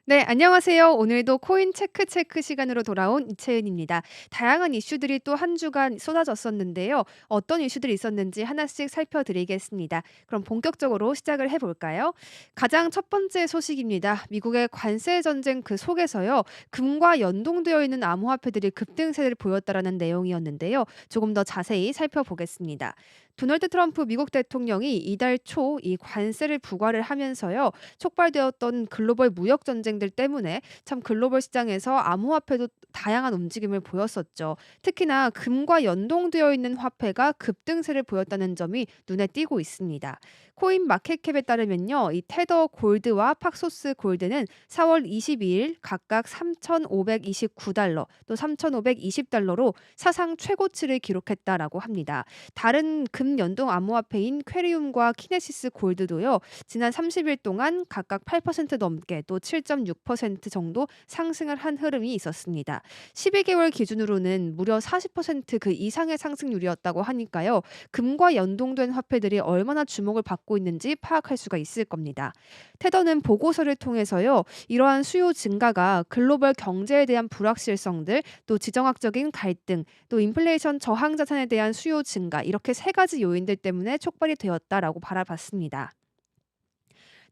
네, 안녕하세요. 오늘도 코인 체크 시간으로 돌아온 이채은입니다. 다양한 이슈들이 또 한 주간 쏟아졌었는데요. 어떤 이슈들이 있었는지 하나씩 살펴드리겠습니다. 그럼 본격적으로 시작을 해볼까요? 가장 첫 번째 소식입니다. 미국의 관세 전쟁 그 속에서요. 금과 연동되어 있는 암호화폐들이 급등세를 보였다라는 내용이었는데요. 조금 더 자세히 살펴보겠습니다. 도널드 트럼프 미국 대통령이 이달 초 이 관세를 부과를 하면서요. 촉발되었던 글로벌 무역 전쟁들 때문에 참 글로벌 시장에서 암호화폐도 다양한 움직임을 보였었죠. 특히나 금과 연동되어 있는 화폐가 급등세를 보였다는 점이 눈에 띄고 있습니다. 코인 마켓캡에 따르면요, 이 테더 골드와 팍소스 골드는 4월 22일 각각 3,529달러 또 3,520달러로 사상 최고치를 기록했다라고 합니다. 다른 금 연동 암호화폐인 퀘리움과 키네시스 골드도요. 지난 30일 동안 각각 8% 넘게 또 7.6% 정도 상승을 한 흐름이 있었습니다. 12개월 기준으로는 무려 40%그 이상의 상승률이었다고 하니까요. 금과 연동된 화폐들이 얼마나 주목을 받고 있는지 파악할 수가 있을 겁니다. 테더는 보고서를 통해서요. 이러한 수요 증가가 글로벌 경제에 대한 불확실성들, 또 지정학적인 갈등, 또 인플레이션 저항 자산에 대한 수요 증가 이렇게 세 가지 요인들 때문에 촉발이 되었다라고 바라봤습니다.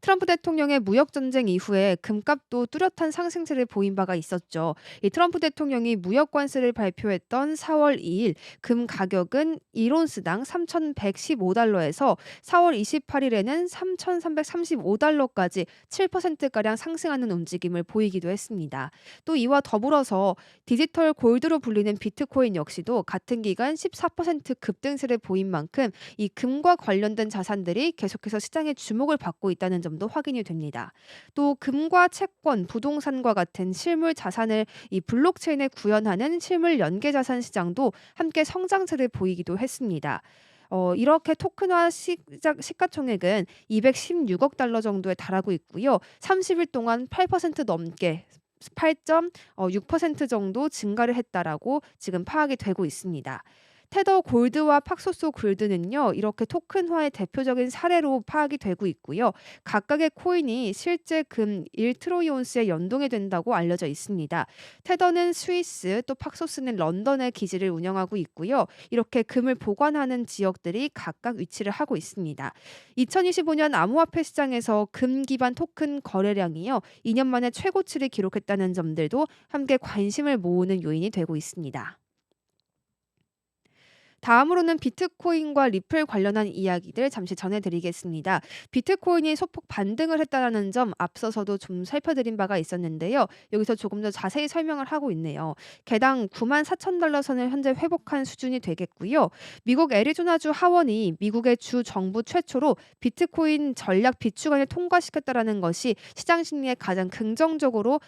트럼프 대통령의 무역 전쟁 이후에 금값도 뚜렷한 상승세를 보인 바가 있었죠. 이 트럼프 대통령이 무역 관세를 발표했던 4월 2일 금 가격은 1온스당 3,115달러에서 4월 28일에는 3,335달러까지 7%가량 상승하는 움직임을 보이기도 했습니다. 또 이와 더불어서 디지털 골드로 불리는 비트코인 역시도 같은 기간 14% 급등세를 보인 만큼 이 금과 관련된 자산들이 계속해서 시장의 주목을 받고 있다는 점도 확인이 됩니다. 또 금과 채권, 부동산과 같은 실물 자산을 이 블록체인에 구현하는 실물 연계 자산 시장도 함께 성장세를 보이기도 했습니다. 이렇게 토큰화 시가총액은 216억 달러 정도에 달하고 있고요. 30일 동안 8% 넘게 8.6% 정도 증가를 했다라고 지금 파악이 되고 있습니다. 테더 골드와 팍소소 골드는요, 이렇게 토큰화의 대표적인 사례로 파악이 되고 있고요. 각각의 코인이 실제 금 1트로이온스에 연동이 된다고 알려져 있습니다. 테더는 스위스, 또 팍소스는 런던에 기지를 운영하고 있고요. 이렇게 금을 보관하는 지역들이 각각 위치를 하고 있습니다. 2025년 암호화폐 시장에서 금 기반 토큰 거래량이요, 2년 만에 최고치를 기록했다는 점들도 함께 관심을 모으는 요인이 되고 있습니다. 다음으로는 비트코인과 리플 관련한 이야기들 잠시 전해드리겠습니다. 비트코인이 소폭 반등을 했다는 점 앞서서도 좀 살펴드린 바가 있었는데요. 여기서 조금 더 자세히 설명을 하고 있네요. 개당 9만 4천 달러 선을 현재 회복한 수준이 되겠고요. 미국 애리조나주 하원이 미국의 주 정부 최초로 비트코인 전략 비축안을 통과시켰다라는 것이 시장 심리에 가장 긍정적으로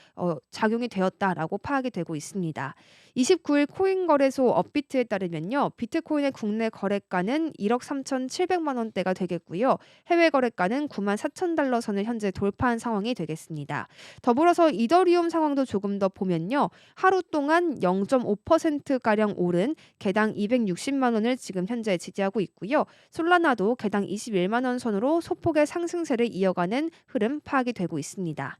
작용이 되었다라고 파악이 되고 있습니다. 29일 코인 거래소 업비트에 따르면요. 비트코인의 국내 거래가는 1억 3,700만 원대가 되겠고요. 해외 거래가는 9만 4천 달러 선을 현재 돌파한 상황이 되겠습니다. 더불어서 이더리움 상황도 조금 더 보면요. 하루 동안 0.5%가량 오른 개당 260만 원을 지금 현재 지지하고 있고요. 솔라나도 개당 21만 원 선으로 소폭의 상승세를 이어가는 흐름 파악이 되고 있습니다.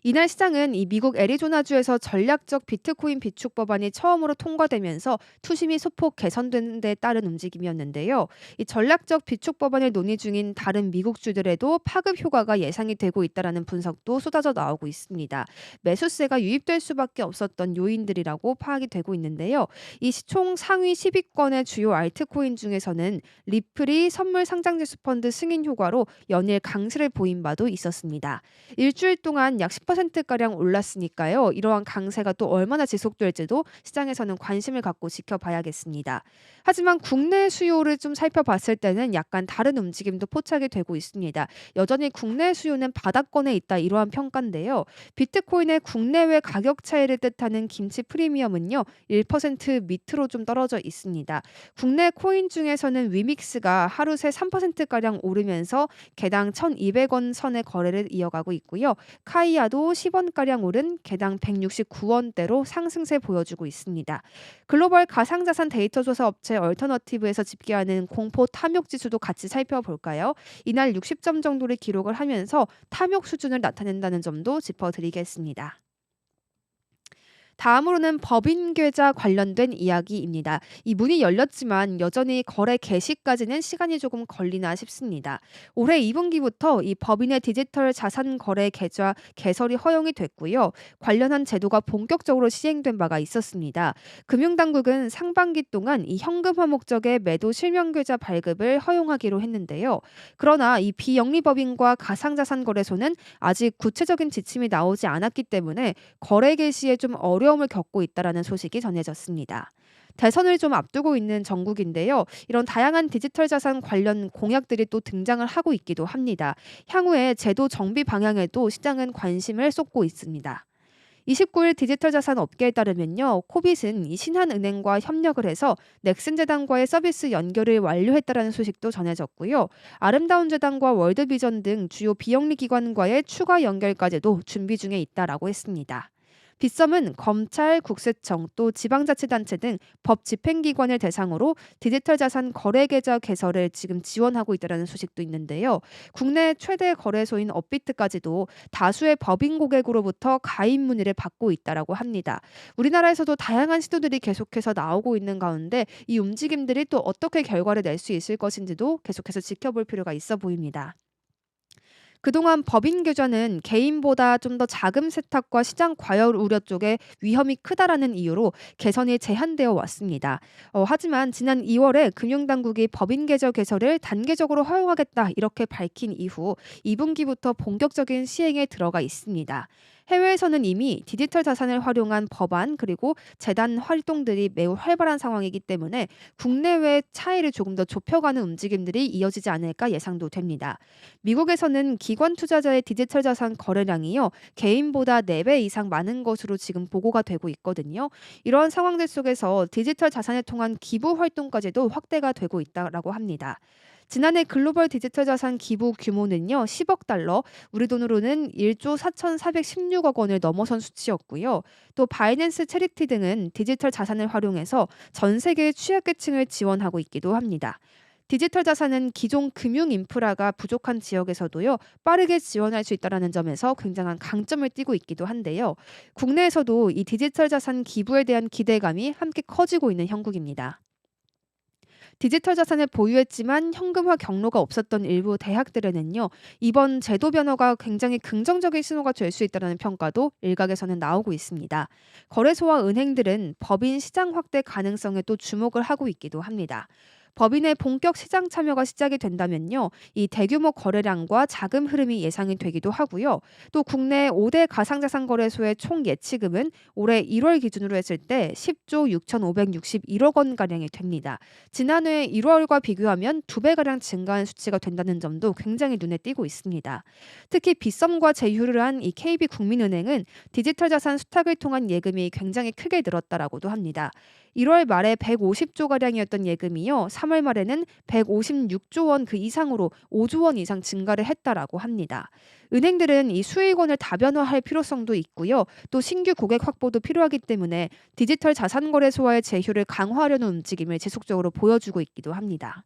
이날 시장은 이 미국 애리조나주에서 전략적 비트코인 비축 법안이 처음으로 통과되면서 투심이 소폭 개선되는 데 따른 움직임이었는데요. 이 전략적 비축 법안을 논의 중인 다른 미국 주들에도 파급 효과가 예상이 되고 있다라는 분석도 쏟아져 나오고 있습니다. 매수세가 유입될 수밖에 없었던 요인들이라고 파악이 되고 있는데요. 이 시총 상위 10위권의 주요 알트코인 중에서는 리플이 선물 상장지수 펀드 승인 효과로 연일 강세를 보인 바도 있었습니다. 일주일 동안 약 10%가량 올랐으니까요. 이러한 강세가 또 얼마나 지속될지도 시장에서는 관심을 갖고 지켜봐야겠습니다. 하지만 국내 수요를 좀 살펴봤을 때는 약간 다른 움직임도 포착이 되고 있습니다. 여전히 국내 수요는 바닥권에 있다 이러한 평가인데요. 비트코인의 국내외 가격 차이를 뜻하는 김치 프리미엄은요. 1% 밑으로 좀 떨어져 있습니다. 국내 코인 중에서는 위믹스가 하루 새 3%가량 오르면서 개당 1,200원 선의 거래를 이어가고 있고요. 파이야도 10원가량 오른 개당 169원대로 상승세 보여주고 있습니다. 글로벌 가상자산 데이터 조사 업체 얼터너티브에서 집계하는 공포 탐욕 지수도 같이 살펴볼까요? 이날 60점 정도를 기록을 하면서 탐욕 수준을 나타낸다는 점도 짚어드리겠습니다. 다음으로는 법인 계좌 관련된 이야기입니다. 이 문이 열렸지만 여전히 거래 개시까지는 시간이 조금 걸리나 싶습니다. 올해 2분기부터 이 법인의 디지털 자산 거래 계좌 개설이 허용이 됐고요. 관련한 제도가 본격적으로 시행된 바가 있었습니다. 금융당국은 상반기 동안 이 현금화 목적의 매도 실명 계좌 발급을 허용하기로 했는데요. 그러나 이 비영리법인과 가상자산 거래소는 아직 구체적인 지침이 나오지 않았기 때문에 거래 개시에 좀 어려움을 겪고 있다라는 소식이 전해졌습니다. 대선을 좀 앞두고 있는 정국인데요. 이런 다양한 디지털 자산 관련 공약들이 또 등장을 하고 있기도 합니다. 향후에 제도 정비 방향에도 시장은 관심을 쏟고 있습니다. 29일 디지털 자산 업계에 따르면요. 코빗은 이 신한은행과 협력을 해서 넥슨재단과의 서비스 연결을 완료했다라는 소식도 전해졌고요. 아름다운 재단과 월드비전 등 주요 비영리 기관과의 추가 연결까지도 준비 중에 있다라고 했습니다. 빗썸은 검찰, 국세청 또 지방자치단체 등 법 집행기관을 대상으로 디지털 자산 거래 계좌 개설을 지금 지원하고 있다는 소식도 있는데요. 국내 최대 거래소인 업비트까지도 다수의 법인 고객으로부터 가입 문의를 받고 있다라고 합니다. 우리나라에서도 다양한 시도들이 계속해서 나오고 있는 가운데 이 움직임들이 또 어떻게 결과를 낼 수 있을 것인지도 계속해서 지켜볼 필요가 있어 보입니다. 그동안 법인 계좌는 개인보다 좀 더 자금 세탁과 시장 과열 우려 쪽에 위험이 크다라는 이유로 개선이 제한되어 왔습니다. 하지만 지난 2월에 금융당국이 법인 계좌 개설을 단계적으로 허용하겠다 이렇게 밝힌 이후 2분기부터 본격적인 시행에 들어가 있습니다. 해외에서는 이미 디지털 자산을 활용한 법안 그리고 재단 활동들이 매우 활발한 상황이기 때문에 국내외 차이를 조금 더 좁혀가는 움직임들이 이어지지 않을까 예상도 됩니다. 미국에서는 기관 투자자의 디지털 자산 거래량이요. 개인보다 4배 이상 많은 것으로 지금 보고가 되고 있거든요. 이러한 상황들 속에서 디지털 자산을 통한 기부 활동까지도 확대가 되고 있다라고 합니다. 지난해 글로벌 디지털 자산 기부 규모는요. 10억 달러, 우리 돈으로는 1조 4,416억 원을 넘어선 수치였고요. 또 바이낸스 체리티 등은 디지털 자산을 활용해서 전 세계의 취약계층을 지원하고 있기도 합니다. 디지털 자산은 기존 금융 인프라가 부족한 지역에서도요. 빠르게 지원할 수 있다는 점에서 굉장한 강점을 띠고 있기도 한데요. 국내에서도 이 디지털 자산 기부에 대한 기대감이 함께 커지고 있는 형국입니다. 디지털 자산을 보유했지만 현금화 경로가 없었던 일부 대학들에는요. 이번 제도 변화가 굉장히 긍정적인 신호가 될 수 있다는 평가도 일각에서는 나오고 있습니다. 거래소와 은행들은 법인 시장 확대 가능성에 또 주목을 하고 있기도 합니다. 법인의 본격 시장 참여가 시작이 된다면요. 이 대규모 거래량과 자금 흐름이 예상이 되기도 하고요. 또 국내 5대 가상자산 거래소의 총 예치금은 올해 1월 기준으로 했을 때 10조 6,561억 원가량이 됩니다. 지난해 1월과 비교하면 2배가량 증가한 수치가 된다는 점도 굉장히 눈에 띄고 있습니다. 특히 빗썸과 제휴를 한 이 KB국민은행은 디지털 자산 수탁을 통한 예금이 굉장히 크게 늘었다라고도 합니다. 1월 말에 150조 가량이었던 예금이요. 3월 말에는 156조 원 그 이상으로 5조 원 이상 증가를 했다라고 합니다. 은행들은 이 수익원을 다변화할 필요성도 있고요. 또 신규 고객 확보도 필요하기 때문에 디지털 자산 거래소와의 제휴를 강화하려는 움직임을 지속적으로 보여주고 있기도 합니다.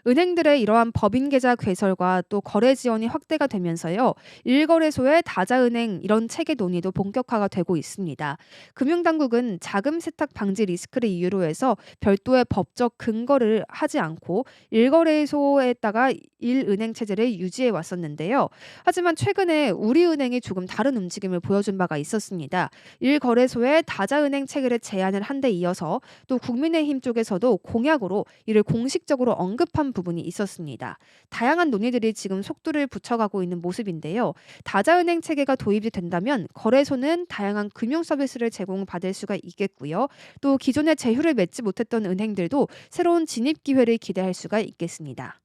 은행들의 이러한 법인 계좌 개설과 또 거래 지원이 확대가 되면서요. 일거래소의 다자은행 이런 체계 논의도 본격화가 되고 있습니다. 금융당국은 자금 세탁 방지 리스크를 이유로 해서 별도의 법적 근거를 하지 않고 일거래소에다가 일은행 체제를 유지해 왔었는데요. 하지만 최근에 우리은행이 조금 다른 움직임을 보여준 바가 있었습니다. 일거래소의 다자은행 체계를 제안을 한 데 이어서 또 국민의힘 쪽에서도 공약으로 이를 공식적으로 언급한 부분이 있었습니다. 다양한 논의들이 지금 속도를 붙여가고 있는 모습인데요. 다자은행 체계가 도입이 된다면 거래소는 다양한 금융 서비스를 제공받을 수가 있겠고요. 또 기존에 제휴를 맺지 못했던 은행들도 새로운 진입 기회를 기대할 수가 있겠습니다.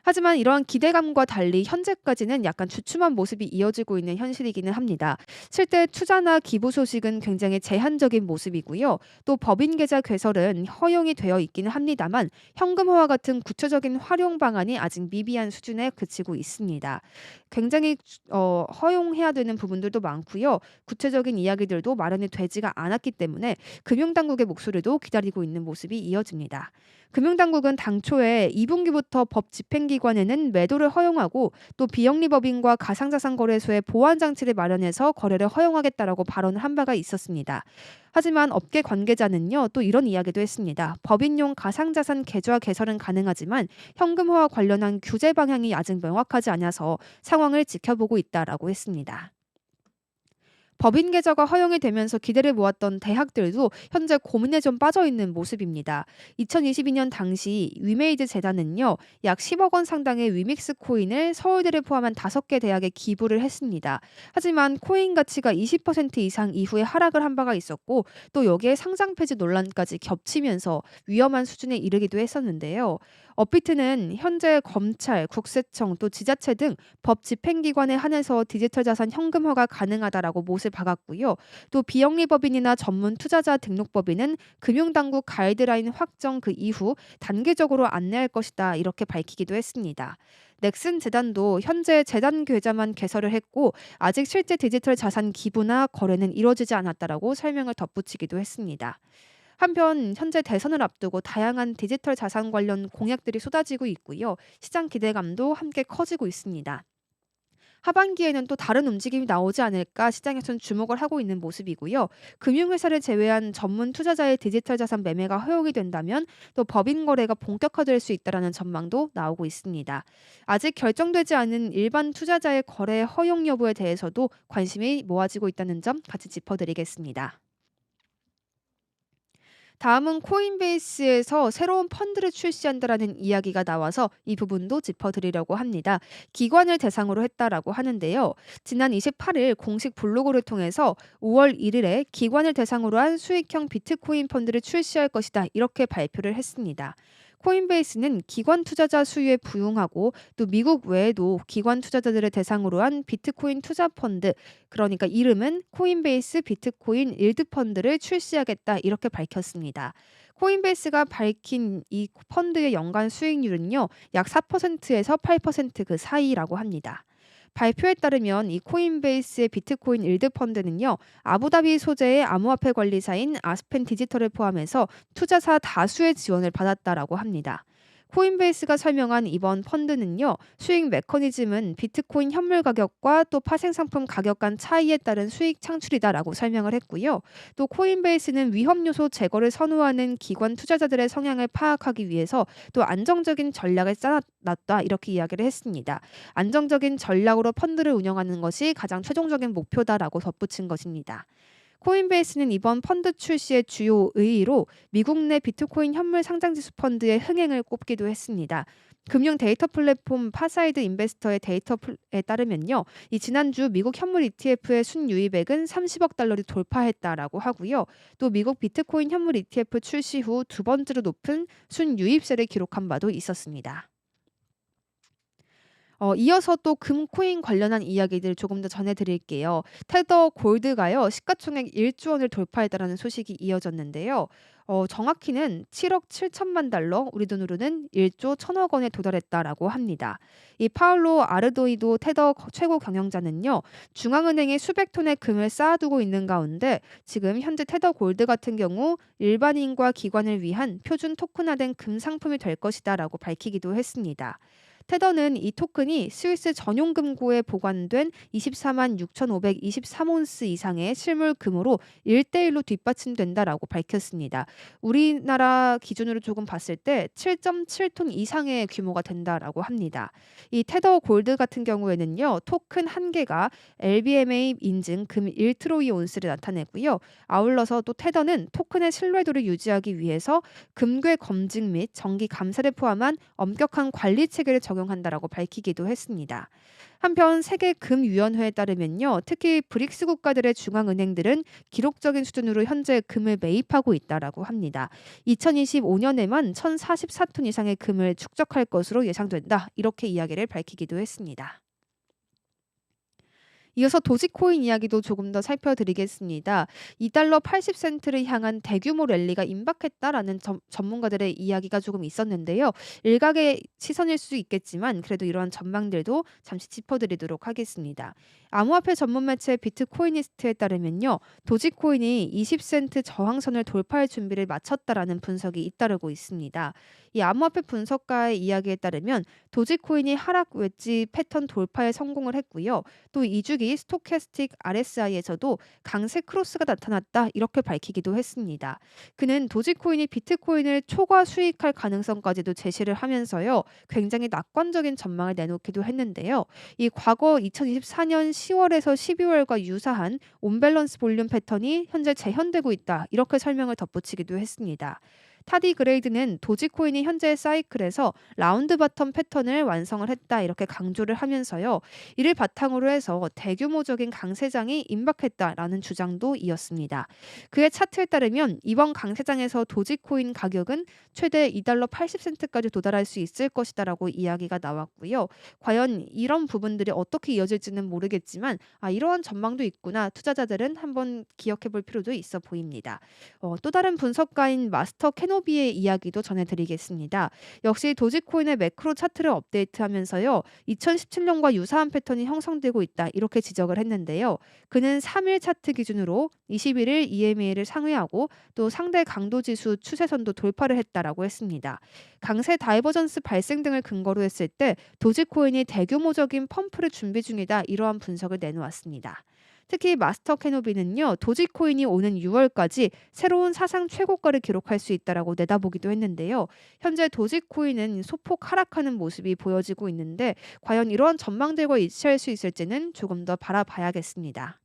하지만 이러한 기대감과 달리 현재까지는 약간 주춤한 모습이 이어지고 있는 현실이기는 합니다. 실제 투자나 기부 소식은 굉장히 제한적인 모습이고요. 또 법인 계좌 개설은 허용이 되어 있기는 합니다만 현금화와 같은 구체적인 활용 방안이 아직 미비한 수준에 그치고 있습니다. 굉장히 허용해야 되는 부분들도 많고요. 구체적인 이야기들도 마련이 되지가 않았기 때문에 금융당국의 목소리도 기다리고 있는 모습이 이어집니다. 금융당국은 당초에 2분기부터 법 집행기관에는 매도를 허용하고 또 비영리법인과 가상자산거래소에 보완장치를 마련해서 거래를 허용하겠다라고 발언을 한 바가 있었습니다. 하지만 업계 관계자는요, 또 이런 이야기도 했습니다. 법인용 가상자산 계좌 개설은 가능하지만 현금화와 관련한 규제 방향이 아직 명확하지 않아서 상황을 지켜보고 있다라고 했습니다. 법인 계좌가 허용이 되면서 기대를 모았던 대학들도 현재 고민에 좀 빠져 있는 모습입니다. 2022년 당시 위메이드 재단은요, 약 10억 원 상당의 위믹스 코인을 서울대를 포함한 5개 대학에 기부를 했습니다. 하지만 코인 가치가 20% 이상 이후에 하락을 한 바가 있었고 또 여기에 상장 폐지 논란까지 겹치면서 위험한 수준에 이르기도 했었는데요. 업비트는 현재 검찰, 국세청 또 지자체 등 법 집행기관에 한해서 디지털 자산 현금화가 가능하다라고 못을 박았고요. 또 비영리법인이나 전문 투자자 등록법인은 금융당국 가이드라인 확정 그 이후 단계적으로 안내할 것이다 이렇게 밝히기도 했습니다. 넥슨 재단도 현재 재단 계좌만 개설을 했고 아직 실제 디지털 자산 기부나 거래는 이루어지지 않았다라고 설명을 덧붙이기도 했습니다. 한편 현재 대선을 앞두고 다양한 디지털 자산 관련 공약들이 쏟아지고 있고요. 시장 기대감도 함께 커지고 있습니다. 하반기에는 또 다른 움직임이 나오지 않을까 시장에서는 주목을 하고 있는 모습이고요. 금융회사를 제외한 전문 투자자의 디지털 자산 매매가 허용이 된다면 또 법인 거래가 본격화될 수 있다라는 전망도 나오고 있습니다. 아직 결정되지 않은 일반 투자자의 거래 허용 여부에 대해서도 관심이 모아지고 있다는 점 같이 짚어드리겠습니다. 다음은 코인베이스에서 새로운 펀드를 출시한다라는 이야기가 나와서 이 부분도 짚어드리려고 합니다. 기관을 대상으로 했다라고 하는데요. 지난 28일 공식 블로그를 통해서 5월 1일에 기관을 대상으로 한 수익형 비트코인 펀드를 출시할 것이다. 이렇게 발표를 했습니다. 코인베이스는 기관 투자자 수요에 부응하고 또 미국 외에도 기관 투자자들을 대상으로 한 비트코인 투자 펀드, 그러니까 이름은 코인베이스 비트코인 일드 펀드를 출시하겠다 이렇게 밝혔습니다. 코인베이스가 밝힌 이 펀드의 연간 수익률은요, 약 4%에서 8%그 사이라고 합니다. 발표에 따르면 이 코인베이스의 비트코인 일드 펀드는요, 아부다비 소재의 암호화폐 관리사인 아스펜 디지털을 포함해서 투자사 다수의 지원을 받았다라고 합니다. 코인베이스가 설명한 이번 펀드는요, 수익 메커니즘은 비트코인 현물 가격과 또 파생 상품 가격 간 차이에 따른 수익 창출이다라고 설명을 했고요. 또 코인베이스는 위험 요소 제거를 선호하는 기관 투자자들의 성향을 파악하기 위해서 또 안정적인 전략을 짜놨다 이렇게 이야기를 했습니다. 안정적인 전략으로 펀드를 운영하는 것이 가장 최종적인 목표다라고 덧붙인 것입니다. 코인베이스는 이번 펀드 출시의 주요 의의로 미국 내 비트코인 현물 상장지수 펀드의 흥행을 꼽기도 했습니다. 금융 데이터 플랫폼 파사이드 인베스터의 데이터에 따르면요, 이 지난주 미국 현물 ETF의 순유입액은 30억 달러를 돌파했다라고 하고요. 또 미국 비트코인 현물 ETF 출시 후 두 번째로 높은 순유입세를 기록한 바도 있었습니다. 이어서 또 금코인 관련한 이야기들 조금 더 전해드릴게요. 테더 골드가요, 시가총액 1조 원을 돌파했다라는 소식이 이어졌는데요. 정확히는 7억 7천만 달러, 우리 돈으로는 1조 1천억 원에 도달했다라고 합니다. 이 파울로 아르도이도 테더 최고 경영자는요, 중앙은행에 수백 톤의 금을 쌓아두고 있는 가운데 지금 현재 테더 골드 같은 경우 일반인과 기관을 위한 표준 토큰화된 금 상품이 될 것이다라고 밝히기도 했습니다. 테더는 이 토큰이 스위스 전용 금고에 보관된 24만 6,523온스 이상의 실물 금으로 1대1로 뒷받침된다라고 밝혔습니다. 우리나라 기준으로 조금 봤을 때 7.7톤 이상의 규모가 된다라고 합니다. 이 테더 골드 같은 경우에는요, 토큰 한 개가 LBMA 인증 금 1트로이 온스를 나타내고요. 아울러서 또 테더는 토큰의 신뢰도를 유지하기 위해서 금괴 검증 및 정기 감사를 포함한 엄격한 관리 체계를 적용한다라고 밝히기도 했습니다. 한편 세계금위원회에 따르면요, 특히 브릭스 국가들의 중앙은행들은 기록적인 수준으로 현재 금을 매입하고 있다라고 합니다. 2025년에만 1,044톤 이상의 금을 축적할 것으로 예상된다. 이렇게 이야기를 밝히기도 했습니다. 이어서 도지코인 이야기도 조금 더 살펴드리겠습니다. 2달러 80센트를 향한 대규모 랠리가 임박했다라는 전문가들의 이야기가 조금 있었는데요. 일각의 시선일 수 있겠지만 그래도 이러한 전망들도 잠시 짚어드리도록 하겠습니다. 암호화폐 전문 매체 비트코이니스트에 따르면요. 도지코인이 20센트 저항선을 돌파할 준비를 마쳤다라는 분석이 잇따르고 있습니다. 이 암호화폐 분석가의 이야기에 따르면 도지코인이 하락 웨지 패턴 돌파에 성공을 했고요. 또 2주기 스토캐스틱 RSI에서도 강세 크로스가 나타났다 이렇게 밝히기도 했습니다. 그는 도지코인이 비트코인을 초과 수익할 가능성까지도 제시를 하면서요. 굉장히 낙관적인 전망을 내놓기도 했는데요. 이 과거 2024년 10월에서 12월과 유사한 온밸런스 볼륨 패턴이 현재 재현되고 있다 이렇게 설명을 덧붙이기도 했습니다. 타디 그레이드는 도지코인이 현재 사이클에서 라운드 바텀 패턴을 완성을 했다 이렇게 강조를 하면서요. 이를 바탕으로 해서 대규모적인 강세장이 임박했다라는 주장도 이었습니다. 그의 차트에 따르면 이번 강세장에서 도지코인 가격은 최대 2달러 80센트까지 도달할 수 있을 것이다라고 이야기가 나왔고요. 과연 이런 부분들이 어떻게 이어질지는 모르겠지만 이러한 전망도 있구나. 투자자들은 한번 기억해 볼 필요도 있어 보입니다. 또 다른 분석가인 마스터 캐노비의 이야기도 전해드리겠습니다. 역시 도지코인의 매크로 차트를 업데이트하면서요. 2017년과 유사한 패턴이 형성되고 있다 이렇게 지적을 했는데요. 그는 3일 차트 기준으로 21일 EMA를 상회하고 또 상대 강도 지수 추세선도 돌파를 했다라고 했습니다. 강세 다이버전스 발생 등을 근거로 했을 때 도지코인이 대규모적인 펌프를 준비 중이다 이러한 분석을 내놓았습니다. 특히 마스터 캐노비는요. 도지코인이 오는 6월까지 새로운 사상 최고가를 기록할 수 있다라고 내다보기도 했는데요. 현재 도지코인은 소폭 하락하는 모습이 보여지고 있는데 과연 이러한 전망들과 일치할 수 있을지는 조금 더 바라봐야겠습니다.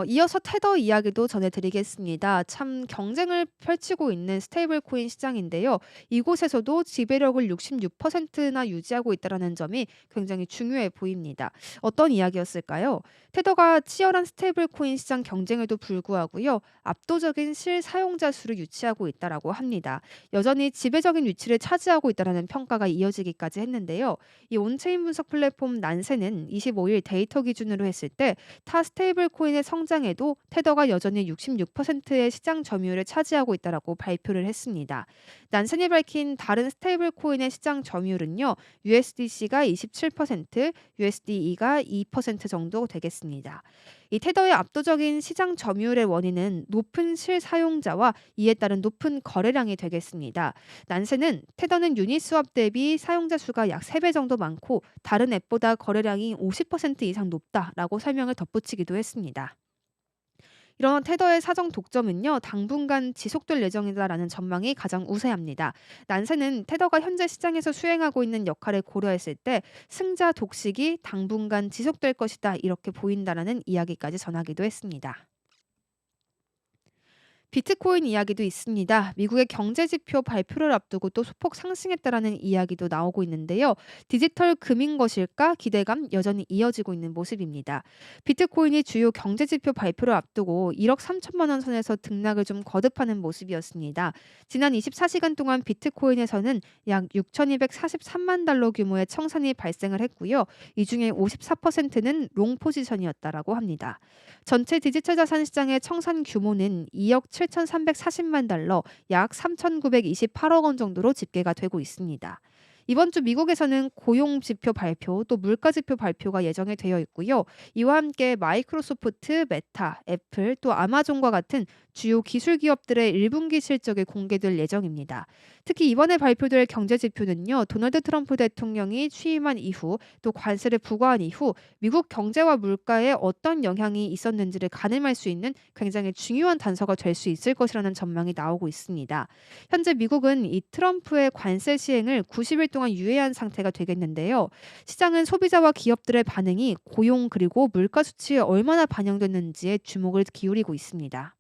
이어서 테더 이야기도 전해드리겠습니다. 참 경쟁을 펼치고 있는 스테이블 코인 시장인데요. 이곳에서도 지배력을 66%나 유지하고 있다는 점이 굉장히 중요해 보입니다. 어떤 이야기였을까요? 테더가 치열한 스테이블 코인 시장 경쟁에도 불구하고요. 압도적인 실사용자 수를 유치하고 있다라고 합니다. 여전히 지배적인 위치를 차지하고 있다는 평가가 이어지기까지 했는데요. 이 온체인 분석 플랫폼 난세는 25일 데이터 기준으로 했을 때 타 스테이블 코인의 성장에도 테더가 여전히 66%의 시장 점유율을 차지하고 있다라고 발표를 했습니다. 난센이 밝힌 다른 스테이블 코인의 시장 점유율은요. USDC가 27%, USDE가 2% 정도 되겠습니다. 이 테더의 압도적인 시장 점유율의 원인은 높은 실사용자와 이에 따른 높은 거래량이 되겠습니다. 난센은 테더는 유니스왑 대비 사용자 수가 약 3배 정도 많고 다른 앱보다 거래량이 50% 이상 높다라고 설명을 덧붙이기도 했습니다. 이런 테더의 사정 독점은요, 당분간 지속될 예정이다라는 전망이 가장 우세합니다. 난세는 테더가 현재 시장에서 수행하고 있는 역할을 고려했을 때 승자 독식이 당분간 지속될 것이다 이렇게 보인다라는 이야기까지 전하기도 했습니다. 비트코인 이야기도 있습니다. 미국의 경제 지표 발표를 앞두고 또 소폭 상승했다라는 이야기도 나오고 있는데요. 디지털 금인 것일까 기대감 여전히 이어지고 있는 모습입니다. 비트코인이 주요 경제 지표 발표를 앞두고 1억 3천만 원 선에서 등락을 좀 거듭하는 모습이었습니다. 지난 24시간 동안 비트코인에서는 약 6,243만 달러 규모의 청산이 발생을 했고요. 이 중에 54%는 롱 포지션이었다라고 합니다. 전체 디지털 자산 시장의 청산 규모는 2억 7,340만 달러, 약 3,928억 원 정도로 집계가 되고 있습니다. 이번 주 미국에서는 고용 지표 발표, 또 물가 지표 발표가 예정이 되어 있고요. 이와 함께 마이크로소프트, 메타, 애플, 또 아마존과 같은 주요 기술 기업들의 1분기 실적이 공개될 예정입니다. 특히 이번에 발표될 경제 지표는요. 도널드 트럼프 대통령이 취임한 이후 또 관세를 부과한 이후 미국 경제와 물가에 어떤 영향이 있었는지를 가늠할 수 있는 굉장히 중요한 단서가 될 수 있을 것이라는 전망이 나오고 있습니다. 현재 미국은 이 트럼프의 관세 시행을 90일 동안 유예한 상태가 되겠는데요. 시장은 소비자와 기업들의 반응이 고용 그리고 물가 수치에 얼마나 반영됐는지에 주목을 기울이고 있습니다.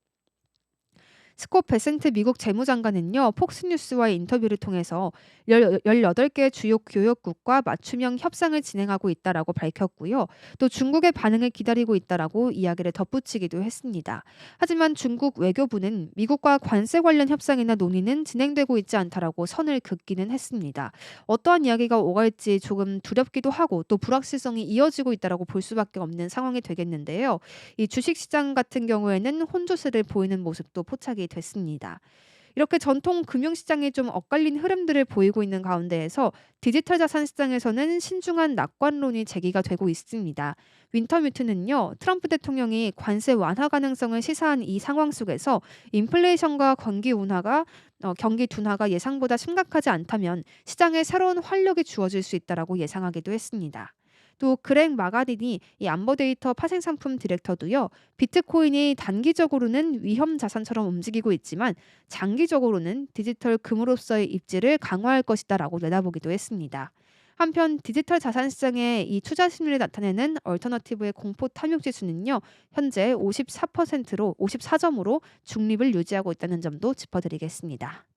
스콧 베센트 미국 재무장관은요, 폭스뉴스와의 인터뷰를 통해서 18개 주요 교역국과 맞춤형 협상을 진행하고 있다라고 밝혔고요. 또 중국의 반응을 기다리고 있다라고 이야기를 덧붙이기도 했습니다. 하지만 중국 외교부는 미국과 관세 관련 협상이나 논의는 진행되고 있지 않다라고 선을 긋기는 했습니다. 어떠한 이야기가 오갈지 조금 두렵기도 하고 또 불확실성이 이어지고 있다라고 볼 수밖에 없는 상황이 되겠는데요. 이 주식시장 같은 경우에는 혼조세를 보이는 모습도 포착이 됐습니다. 이렇게 전통 금융시장이 좀 엇갈린 흐름들을 보이고 있는 가운데에서 디지털 자산 시장에서는 신중한 낙관론이 제기가 되고 있습니다. 윈터뮤트는요, 트럼프 대통령이 관세 완화 가능성을 시사한 이 상황 속에서 인플레이션과 경기 둔화가 예상보다 심각하지 않다면 시장에 새로운 활력이 주어질 수 있다라고 예상하기도 했습니다. 또 그렉 마가린이 이 암버데이터 파생상품 디렉터도요. 비트코인이 단기적으로는 위험 자산처럼 움직이고 있지만 장기적으로는 디지털 금으로서의 입지를 강화할 것이다라고 내다보기도 했습니다. 한편 디지털 자산 시장의 이 투자 심리를 나타내는 얼터너티브의 공포 탐욕 지수는요. 현재 54점으로 중립을 유지하고 있다는 점도 짚어드리겠습니다.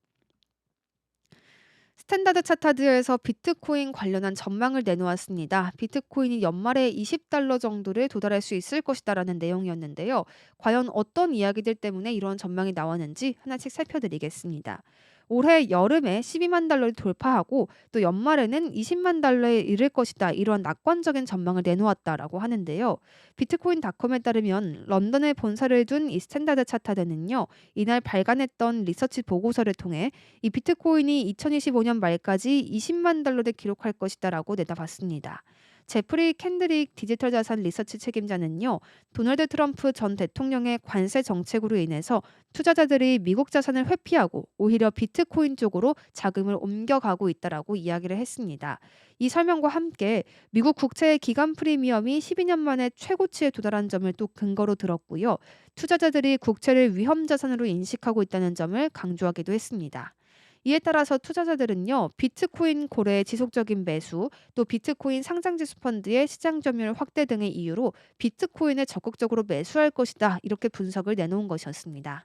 스탠다드 차타드에서 비트코인 관련한 전망을 내놓았습니다. 비트코인이 연말에 $20 정도를 도달할 수 있을 것이다라는 내용이었는데요. 과연 어떤 이야기들 때문에 이런 전망이 나왔는지 하나씩 살펴드리겠습니다. 올해 여름에 $12만 돌파하고 또 연말에는 $20만 이를 것이다. 이런 낙관적인 전망을 내놓았다라고 하는데요. 비트코인닷컴에 따르면 런던에 본사를 둔 이 스탠다드 차타드는요. 이날 발간했던 리서치 보고서를 통해 이 비트코인이 2025년 말까지 $20만 기록할 것이다라고 내다봤습니다. 제프리 캔드릭 디지털 자산 리서치 책임자는요, 도널드 트럼프 전 대통령의 관세 정책으로 인해서 투자자들이 미국 자산을 회피하고 오히려 비트코인 쪽으로 자금을 옮겨가고 있다라고 이야기를 했습니다. 이 설명과 함께 미국 국채의 기간 프리미엄이 12년 만에 최고치에 도달한 점을 또 근거로 들었고요. 투자자들이 국채를 위험 자산으로 인식하고 있다는 점을 강조하기도 했습니다. 이에 따라서 투자자들은요, 비트코인 고래의 지속적인 매수, 또 비트코인 상장지수 펀드의 시장 점유율 확대 등의 이유로 비트코인을 적극적으로 매수할 것이다. 이렇게 분석을 내놓은 것이었습니다.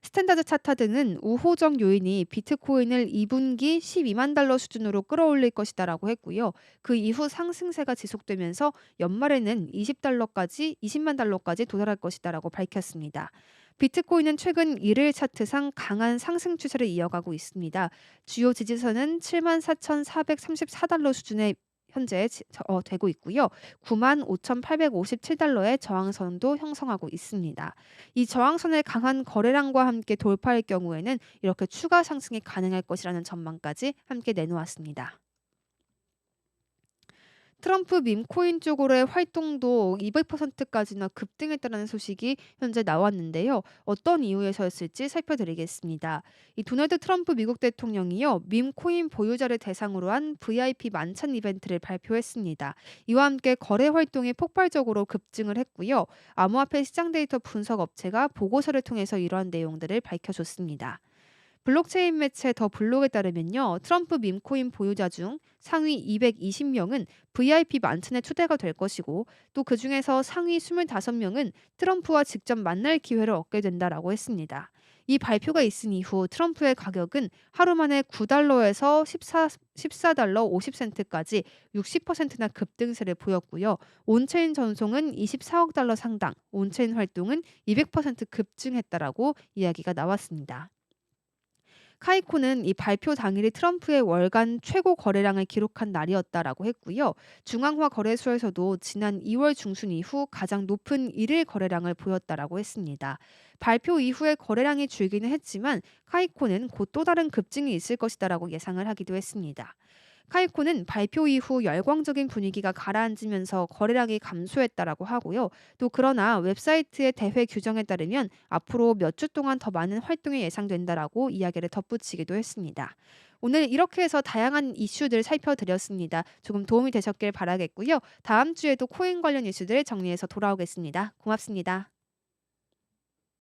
스탠다드 차타드는 우호적 요인이 비트코인을 2분기 $12만 수준으로 끌어올릴 것이다라고 했고요. 그 이후 상승세가 지속되면서 연말에는 $20만 달러까지 도달할 것이다라고 밝혔습니다. 비트코인은 최근 일일 차트상 강한 상승 추세를 이어가고 있습니다. 주요 지지선은 74,434달러 수준에 현재 되고 있고요. 95,857달러의 저항선도 형성하고 있습니다. 이 저항선의 강한 거래량과 함께 돌파할 경우에는 이렇게 추가 상승이 가능할 것이라는 전망까지 함께 내놓았습니다. 트럼프 밈코인 쪽으로의 활동도 200%까지나 급등했다는 소식이 현재 나왔는데요. 어떤 이유에서였을지 살펴드리겠습니다. 이 도널드 트럼프 미국 대통령이요, 밈코인 보유자를 대상으로 한 VIP 만찬 이벤트를 발표했습니다. 이와 함께 거래 활동이 폭발적으로 급증을 했고요. 암호화폐 시장 데이터 분석 업체가 보고서를 통해서 이러한 내용들을 밝혀줬습니다. 블록체인 매체 더 블록에 따르면요. 트럼프 밈코인 보유자 중 상위 220명은 VIP 만찬에 초대가 될 것이고 또 그중에서 상위 25명은 트럼프와 직접 만날 기회를 얻게 된다라고 했습니다. 이 발표가 있은 이후 트럼프의 가격은 하루 만에 $9에서 14달러 50센트까지 60%나 급등세를 보였고요. 온체인 전송은 $24억 상당, 온체인 활동은 200% 급증했다라고 이야기가 나왔습니다. 카이코는 이 발표 당일이 트럼프의 월간 최고 거래량을 기록한 날이었다라고 했고요. 중앙화 거래소에서도 지난 2월 중순 이후 가장 높은 일일 거래량을 보였다라고 했습니다. 발표 이후에 거래량이 줄기는 했지만 카이코는 곧 또 다른 급증이 있을 것이다라고 예상을 하기도 했습니다. 카이코는 발표 이후 열광적인 분위기가 가라앉으면서 거래량이 감소했다라고 하고요. 또 그러나 웹사이트의 대회 규정에 따르면 앞으로 몇 주 동안 더 많은 활동이 예상된다라고 이야기를 덧붙이기도 했습니다. 오늘 이렇게 해서 다양한 이슈들 살펴드렸습니다. 조금 도움이 되셨길 바라겠고요. 다음 주에도 코인 관련 이슈들 정리해서 돌아오겠습니다. 고맙습니다.